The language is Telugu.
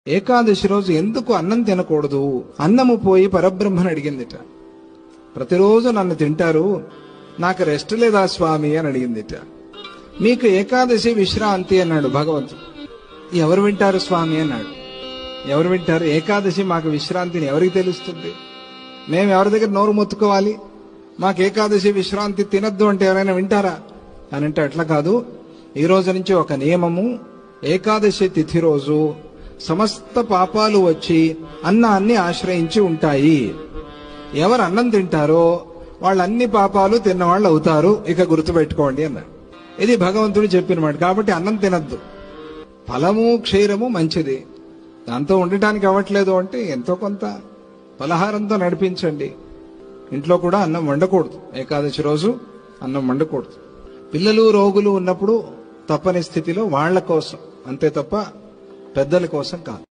ఏకాదశి రోజు ఎందుకు అన్నం తినకూడదు? అన్నము పోయి పరబ్రహ్మని అడిగిందిట. ప్రతిరోజు నన్ను తింటారు, నాకు రెస్ట్ లేదా స్వామి అని అడిగిందిట. మీకు ఏకాదశి విశ్రాంతి అన్నాడు భగవంతుడు. ఎవరు వింటారు స్వామి అన్నాడు. ఎవరు వింటారు? ఏకాదశి మాకు విశ్రాంతిని ఎవరికి తెలుస్తుంది? మేము ఎవరి దగ్గర నోరు మొత్తుకోవాలి? మాకు ఏకాదశి విశ్రాంతి తినద్దు అంటే ఎవరైనా వింటారా అని అంటే అట్లా కాదు. ఈ రోజు నుంచి ఒక నియమము, ఏకాదశి తిథి రోజు సమస్త పాపాలు వచ్చి అన్నాన్ని ఆశ్రయించి ఉంటాయి. ఎవరు అన్నం తింటారో వాళ్ళు అన్ని పాపాలు తిన్నవాళ్ళు అవుతారు, ఇక గుర్తుపెట్టుకోండి అన్నాడు. ఇది భగవంతుడు చెప్పినమాట. కాబట్టి అన్నం తినద్దు. ఫలము క్షీరము మంచిది, దాంతో ఉండటానికి అవ్వట్లేదు అంటే ఎంతో కొంత పలహారంతో నడిపించండి. ఇంట్లో కూడా అన్నం వండకూడదు, ఏకాదశి రోజు అన్నం వండకూడదు. పిల్లలు రోగులు ఉన్నప్పుడు తప్పని స్థితిలో వాళ్ల కోసం అంతే తప్ప పెద్దల కోసం కాదు.